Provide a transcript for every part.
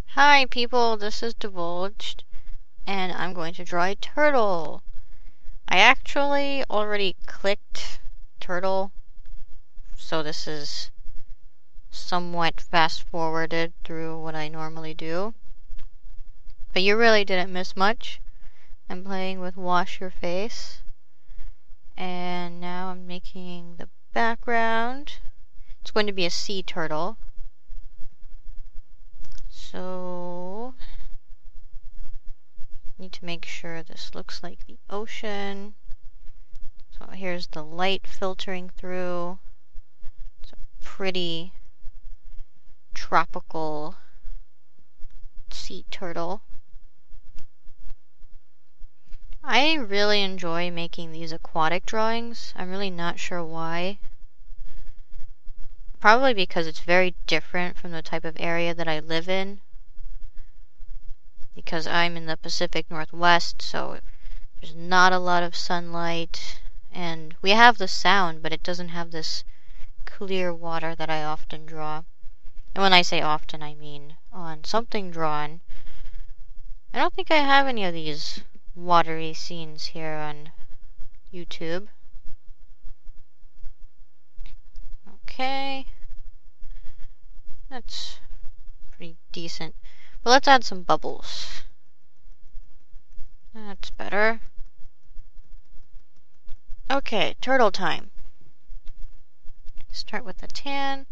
Hi people, this is Divulged, and I'm going to draw a turtle. I actually already clicked turtle, so this is somewhat fast forwarded through what I normally do. But you really didn't miss much. I'm playing with wash your face, and now I'm making the background. It's going to be a sea turtle. So need to make sure this looks like the ocean. So here's the light filtering through. It's a pretty tropical sea turtle. I really enjoy making these aquatic drawings. I'm really not sure why. Probably because it's very different from the type of area that I live in. Because I'm in the Pacific Northwest, so there's not a lot of sunlight. And we have the sound, but it doesn't have this clear water that I often draw. And when I say often, I mean on something drawn. I don't think I have any of these watery scenes here on YouTube. Okay. That's pretty decent. But let's add some bubbles. That's better. Okay, turtle time. Start with the tan,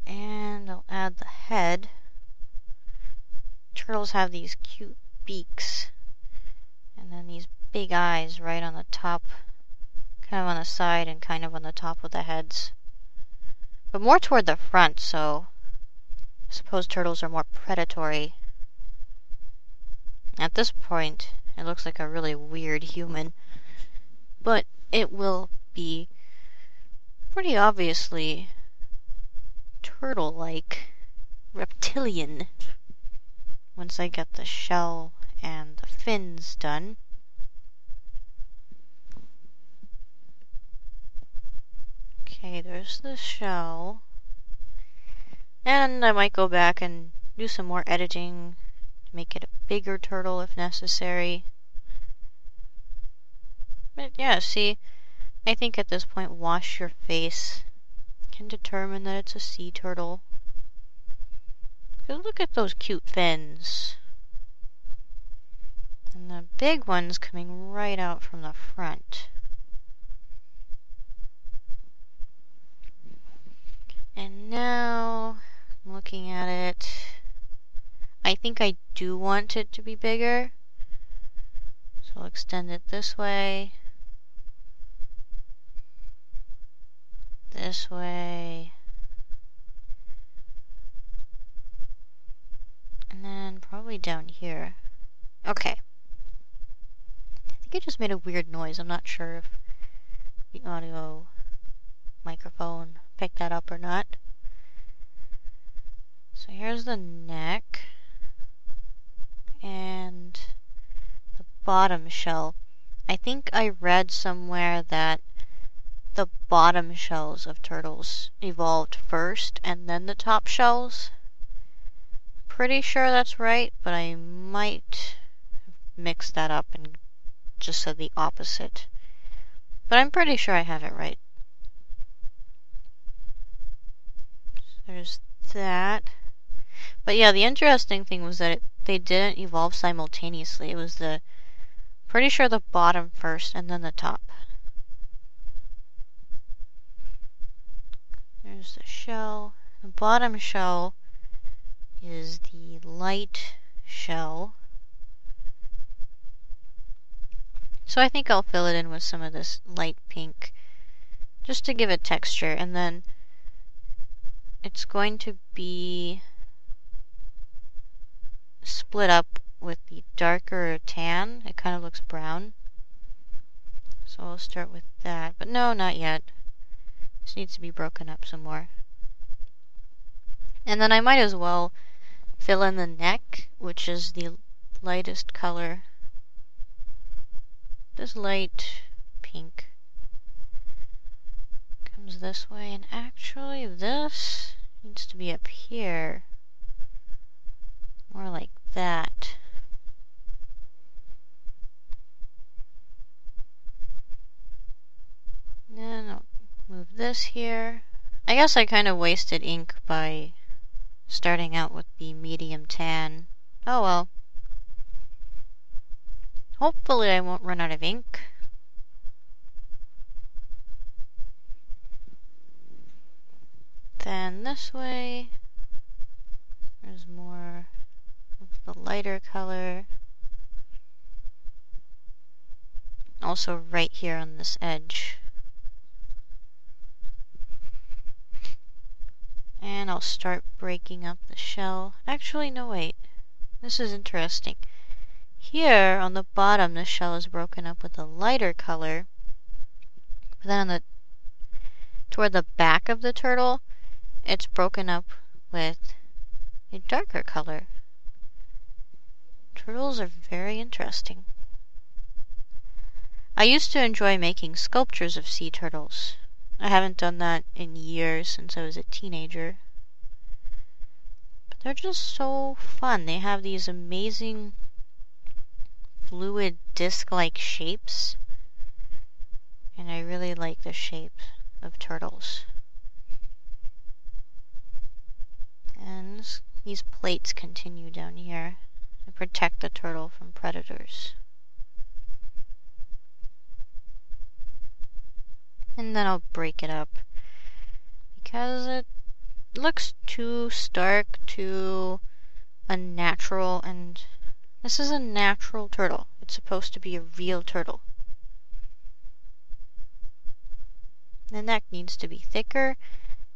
and I'll add the head. Turtles have these cute beaks, and then these big eyes right on the top, kind of on the side and kind of on the top of the heads. But more toward the front, so I suppose turtles are more predatory. At this point, it looks like a really weird human, but it will be pretty obviously turtle-like, reptilian, once I get the shell and the fins done. Okay, there's the shell. And I might go back and do some more editing to make it a bigger turtle if necessary. But yeah, see, I think at this point wash your face can determine that it's a sea turtle. Because look at those cute fins. And the big one's coming right out from the front. And now, looking at it, I think I do want it to be bigger. So I'll extend it this way. This way. And then probably down here. Okay. I think I just made a weird noise. I'm not sure if the audio microphone picked that up or not. So here's the neck and the bottom shell. I think I read somewhere that the bottom shells of turtles evolved first and then the top shells. Pretty sure that's right, but I might have mixed that up and just said the opposite. But I'm pretty sure I have it right. So there's that. But yeah, the interesting thing was that they didn't evolve simultaneously. It was pretty sure the bottom first and then the top. There's the shell. The bottom shell is the light shell. So I think I'll fill it in with some of this light pink just to give it texture, and then it's going to be split up with the darker tan. It kind of looks brown. So I'll start with that. But no, not yet. This needs to be broken up some more. And then I might as well fill in the neck, which is the lightest color. This light pink comes this way, and actually this needs to be up here. More like that. Then I'll move this here. I guess I kind of wasted ink by starting out with the medium tan. Oh well. Hopefully I won't run out of ink. Then this way, there's more of the lighter color. Also right here on this edge. And I'll start breaking up the shell. Actually, no, wait. This is interesting. Here on the bottom, the shell is broken up with a lighter color. But then toward the back of the turtle, it's broken up with a darker color. Turtles are very interesting. I used to enjoy making sculptures of sea turtles. I haven't done that in years since I was a teenager. But they're just so fun. They have these amazing fluid disc-like shapes. And I really like the shape of turtles. And these plates continue down here to protect the turtle from predators. And then I'll break it up because it looks too stark, too unnatural, and this is a natural turtle. It's supposed to be a real turtle. The neck needs to be thicker,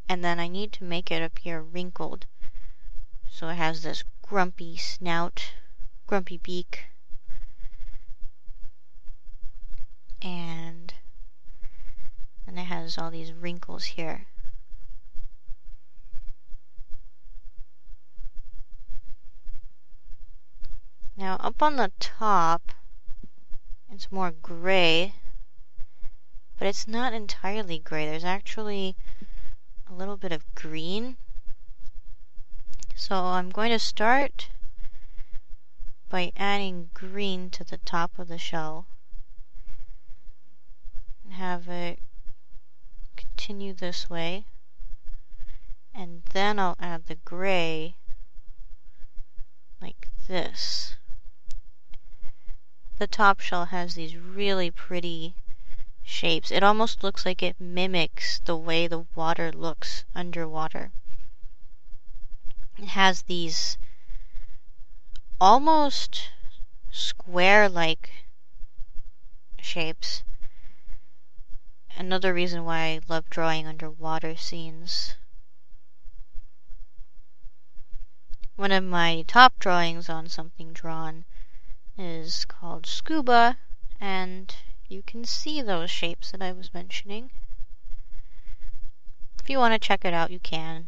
and then I need to make it appear wrinkled. So it has this grumpy snout, grumpy beak, and it has all these wrinkles here. Now up on the top, it's more gray, but it's not entirely gray. There's actually a little bit of green. So I'm going to start by adding green to the top of the shell and have it continue this way, and then I'll add the gray like this. The top shell has these really pretty shapes. It almost looks like it mimics the way the water looks underwater. It has these almost square-like shapes. Another reason why I love drawing underwater scenes. One of my top drawings on something drawn is called Scuba, and you can see those shapes that I was mentioning. If you want to check it out, you can.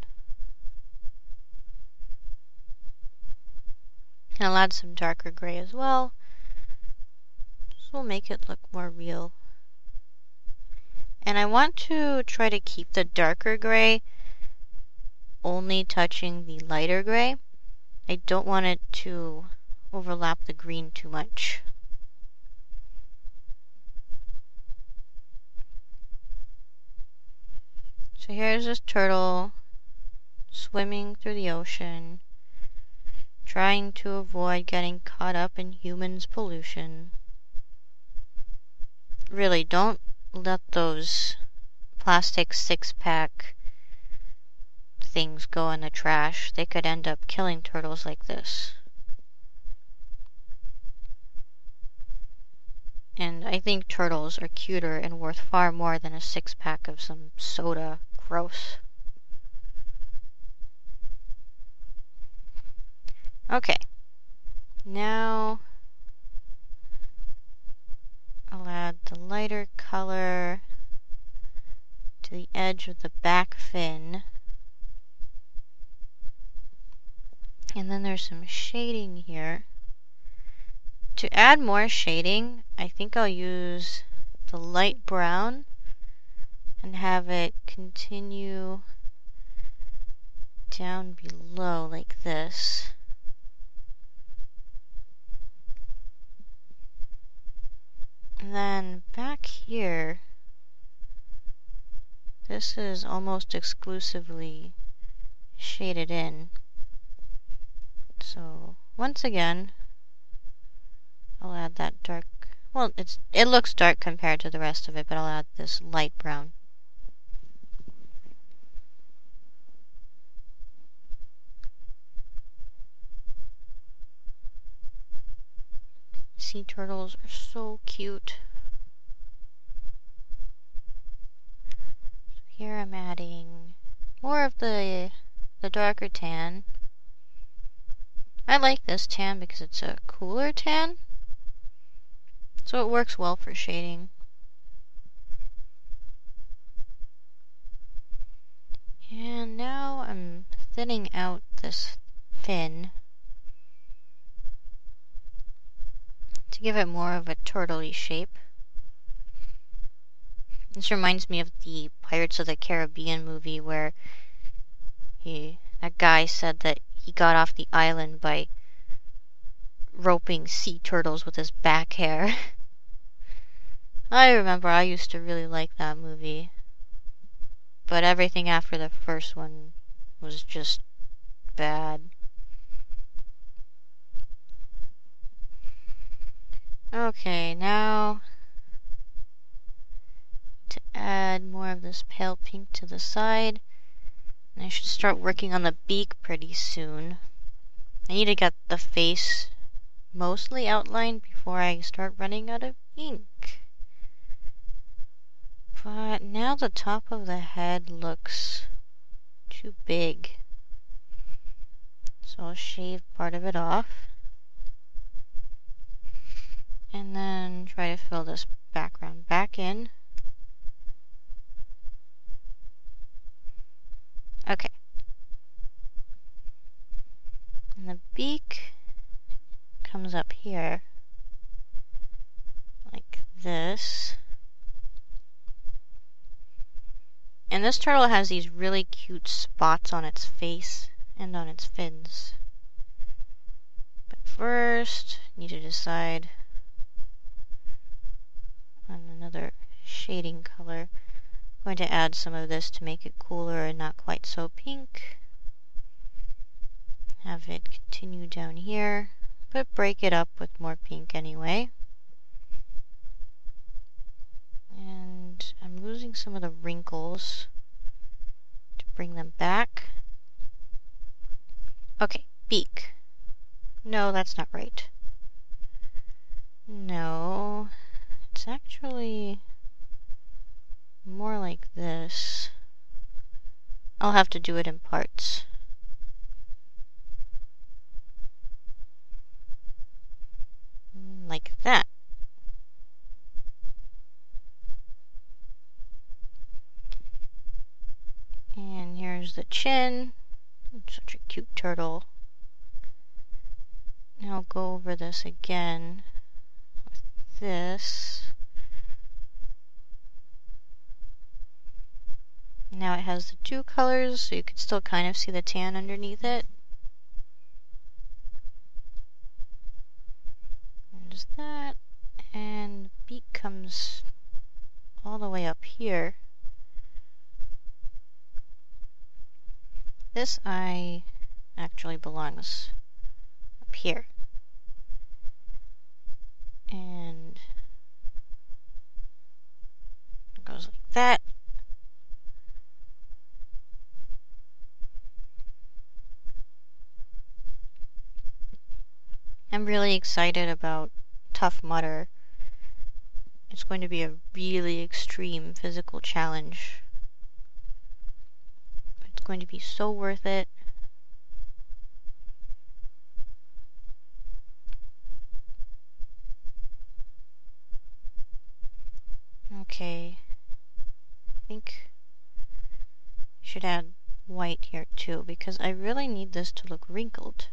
And I'll add some darker gray as well. This will make it look more real. And I want to try to keep the darker gray only touching the lighter gray. I don't want it to overlap the green too much. So here's this turtle swimming through the ocean, trying to avoid getting caught up in humans' pollution. Really, don't let those plastic 6-pack things go in the trash. They could end up killing turtles like this. And I think turtles are cuter and worth far more than a 6-pack of some soda. Gross. Okay. Now I'll add the lighter color to the edge of the back fin. And then there's some shading here. To add more shading, I think I'll use the light brown and have it continue down below like this. And then back here, this is almost exclusively shaded in. So once again, I'll add that dark, well, it looks dark compared to the rest of it, but I'll add this light brown. Sea turtles are so cute. So here I'm adding more of the darker tan. I like this tan because it's a cooler tan, so it works well for shading. And now I'm thinning out this fin to give it more of a turtle-y shape. This reminds me of the Pirates of the Caribbean movie where that guy said that he got off the island by roping sea turtles with his back hair. I remember I used to really like that movie, but everything after the first one was just bad. Okay, now to add more of this pale pink to the side. And I should start working on the beak pretty soon. I need to get the face mostly outlined before I start running out of ink. But now the top of the head looks too big. So I'll shave part of it off. And then try to fill this background back in. Okay. And the beak comes up here like this. And this turtle has these really cute spots on its face and on its fins. But first, I need to decide on another shading color. I'm going to add some of this to make it cooler and not quite so pink. Have it continue down here, but break it up with more pink anyway. And I'm losing some of the wrinkles to bring them back. Okay, beak. No, that's not right. No, it's actually more like this. I'll have to do it in parts. Like that. And here's the chin. Such a cute turtle. Now I'll go over this again with this. Now it has the two colors, so you can still kind of see the tan underneath it. There's that. And the beak comes all the way up here. This eye actually belongs up here. And it goes like that. I'm really excited about Tough Mudder. It's going to be a really extreme physical challenge. It's going to be so worth it. Okay. I think I should add white here too, because I really need this to look wrinkled.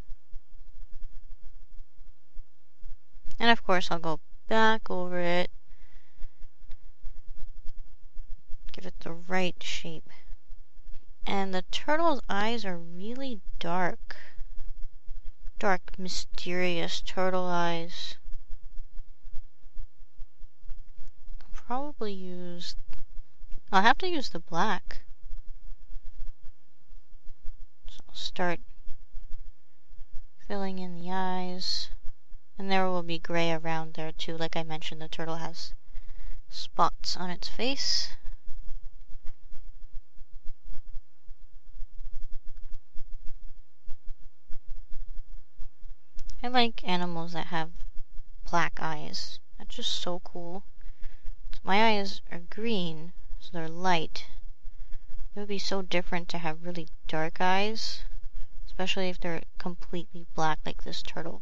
And of course I'll go back over it, give it the right shape. And the turtle's eyes are really dark. Dark, mysterious turtle eyes. I'll have to use the black. So I'll start filling in the eyes. And there will be gray around there too. Like I mentioned, the turtle has spots on its face. I like animals that have black eyes. That's just so cool. So my eyes are green, so they're light. It would be so different to have really dark eyes, especially if they're completely black like this turtle.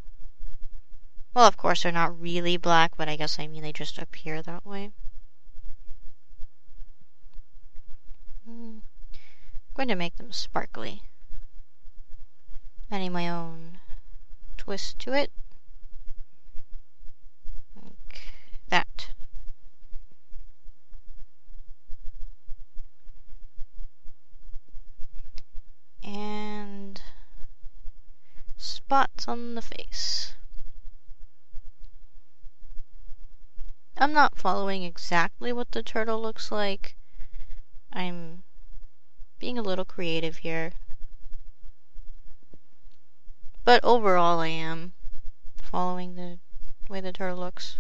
Well, of course, they're not really black, but I guess I mean they just appear that way. I'm going to make them sparkly. Adding my own twist to it. Like that. And spots on the face. I'm not following exactly what the turtle looks like. I'm being a little creative here. But overall I am following the way the turtle looks.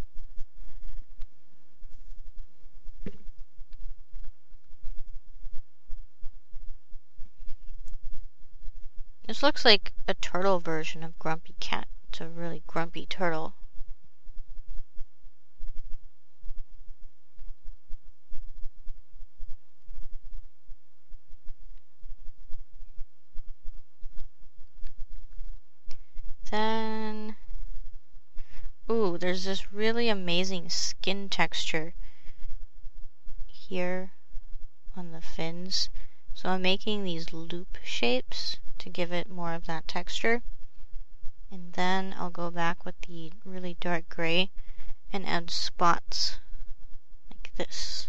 This looks like a turtle version of Grumpy Cat. It's a really grumpy turtle. Then, ooh, there's this really amazing skin texture here on the fins. So I'm making these loop shapes to give it more of that texture. And then I'll go back with the really dark gray and add spots like this.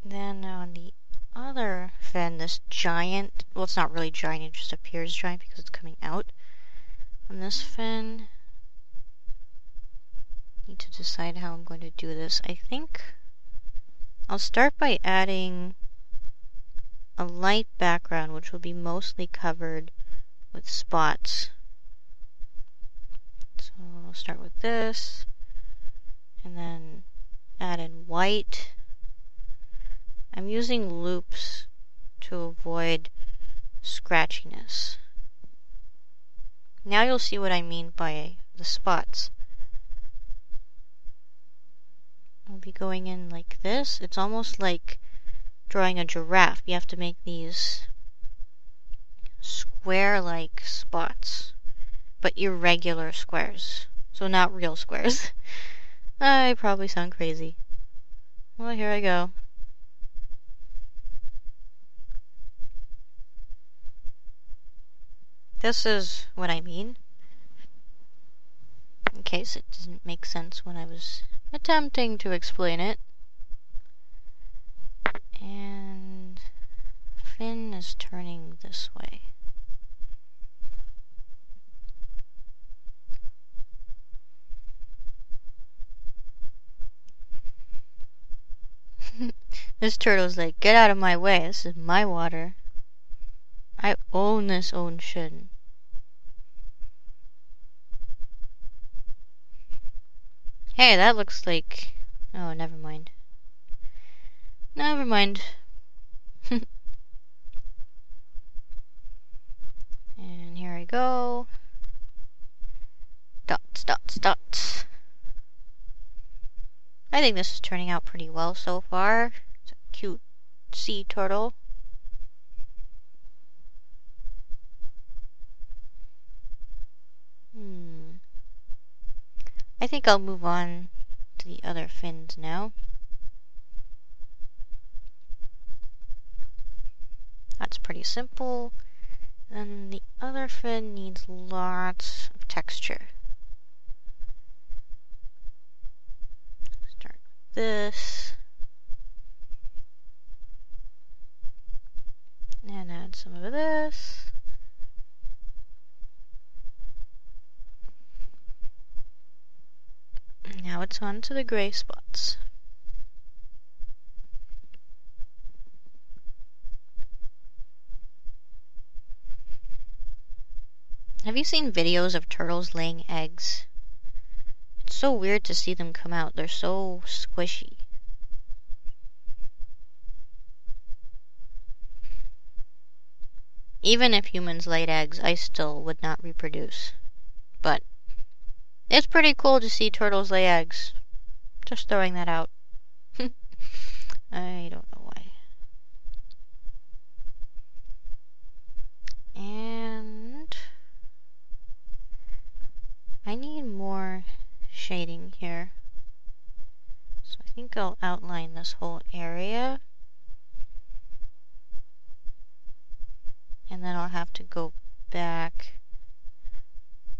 Then on the other fin, this giant, well, it's not really giant, it just appears giant because it's coming out. On this fin, I need to decide how I'm going to do this. I think I'll start by adding a light background, which will be mostly covered with spots. So I'll start with this, and then add in white. I'm using loops to avoid scratchiness. Now you'll see what I mean by the spots. I'll be going in like this. It's almost like drawing a giraffe. You have to make these square-like spots, but irregular squares. So not real squares. I probably sound crazy. Well, here I go. This is what I mean, in case it didn't make sense when I was attempting to explain it. And fin is turning this way. This turtle's like, get out of my way, this is my water. I own this ocean. Hey, that looks like... Oh, never mind. Never mind. And here I go. Dots, dots, dots. I think this is turning out pretty well so far. It's a cute sea turtle. I think I'll move on to the other fins now. That's pretty simple. Then the other fin needs lots of texture. Start with this. And add some of this. Now it's on to the gray spots. Have you seen videos of turtles laying eggs? It's so weird to see them come out. They're so squishy. Even if humans laid eggs, I still would not reproduce. But it's pretty cool to see turtles lay eggs. Just throwing that out. I don't know why. And I need more shading here. So I think I'll outline this whole area. And then I'll have to go back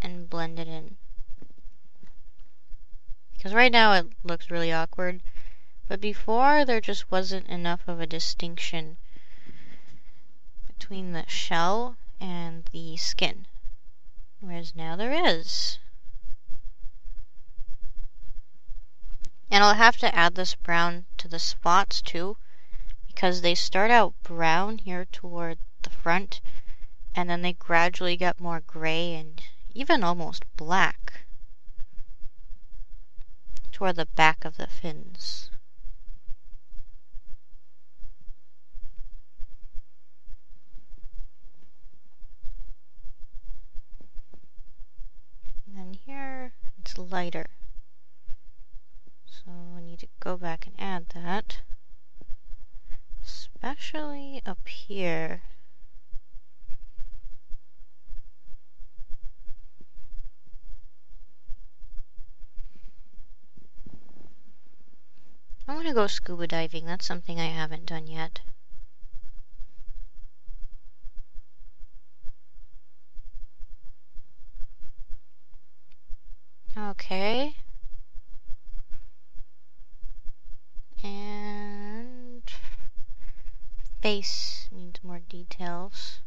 and blend it in. Because right now it looks really awkward. But before there just wasn't enough of a distinction between the shell and the skin. Whereas now there is. And I'll have to add this brown to the spots too, because they start out brown here toward the front, and then they gradually get more gray and even almost black toward the back of the fins. And then here it's lighter. So I need to go back and add that. Especially up here. I want to go scuba diving. That's something I haven't done yet. Okay. And face needs more details.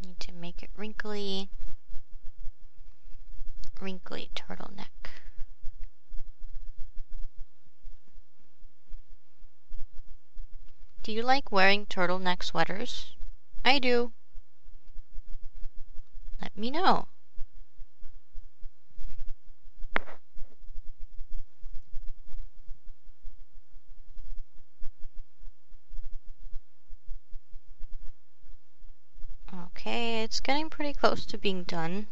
Need to make it wrinkly. Wrinkly turtleneck. Do you like wearing turtleneck sweaters? I do. Let me know. Okay, it's getting pretty close to being done.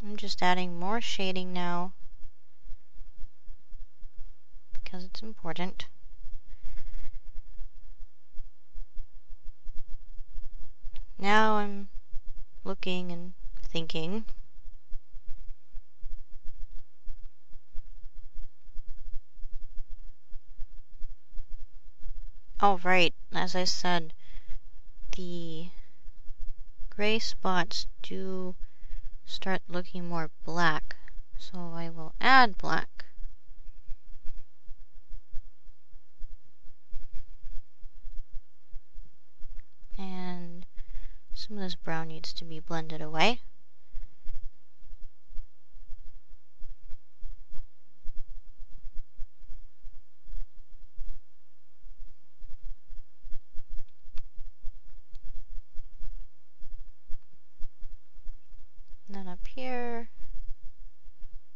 I'm just adding more shading now because it's important. Now I'm looking and thinking. Oh, right, as I said, the gray spots do start looking more black, so I will add black. And some of this brown needs to be blended away. And then up here,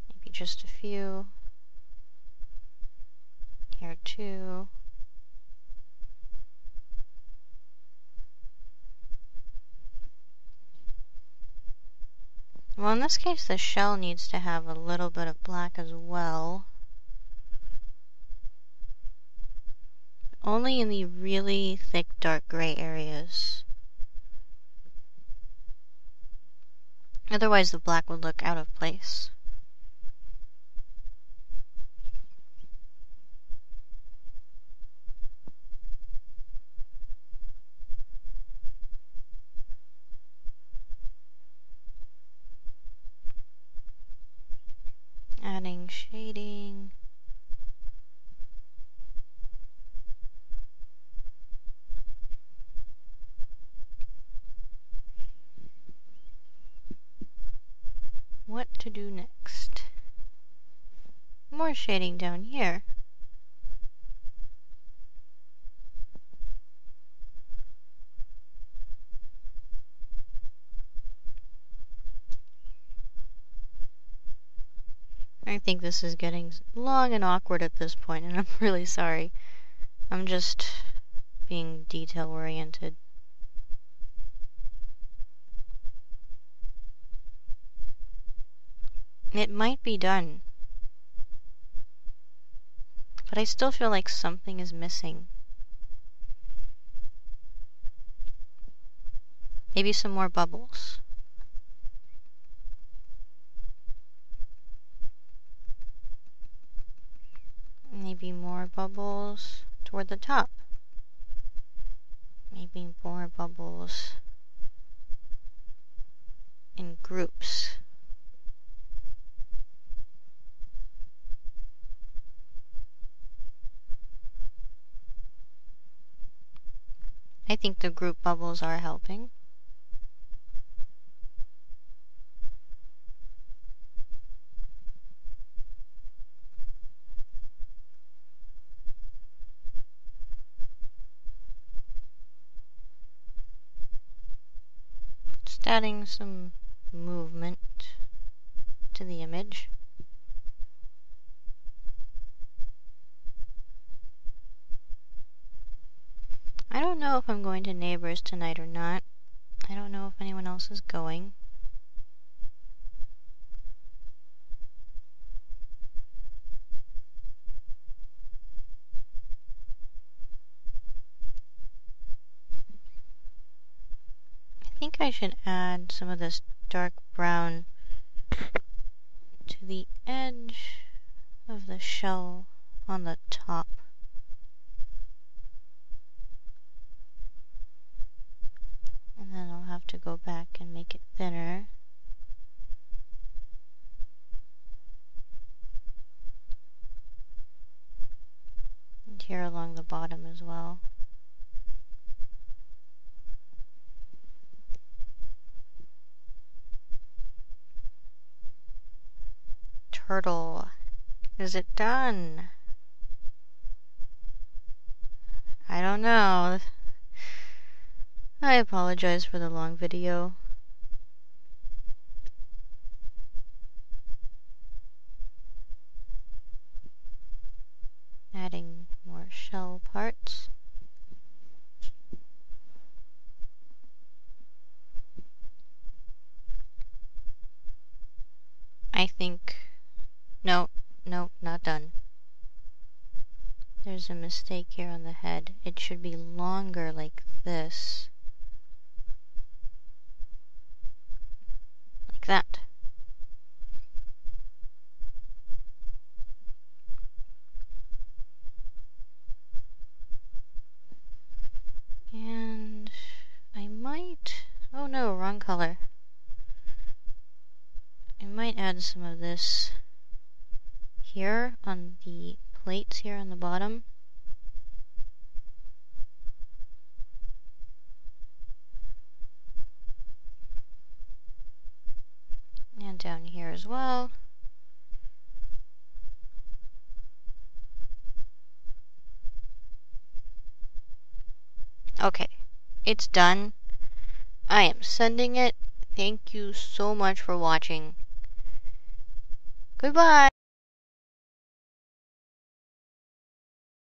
maybe just a few. Here too. Well, in this case, the shell needs to have a little bit of black as well. Only in the really thick, dark gray areas. Otherwise, the black would look out of place. adding shading. What to do next? More shading down here. I think this is getting long and awkward at this point, and I'm really sorry. I'm just being detail oriented. It might be done, but I still feel like something is missing. Maybe some more bubbles. Maybe more bubbles toward the top. Maybe more bubbles in groups. I think the group bubbles are helping. Just adding some movement to the image. I don't know if I'm going to Neighbors tonight or not. I don't know if anyone else is going. I think I should add some of this dark brown to the edge of the shell on the top. And then I'll have to go back and make it thinner. And here along the bottom as well. Turtle. Is it done? I don't know. I apologize for the long video. Adding more shell parts. I think... No, not done. There's a mistake here on the head. It should be longer like this. Like that. And I might... Oh no, wrong color. I might add some of this here on the plates here on the bottom. And down here as well. Okay, it's done. I am sending it. Thank you so much for watching. Goodbye.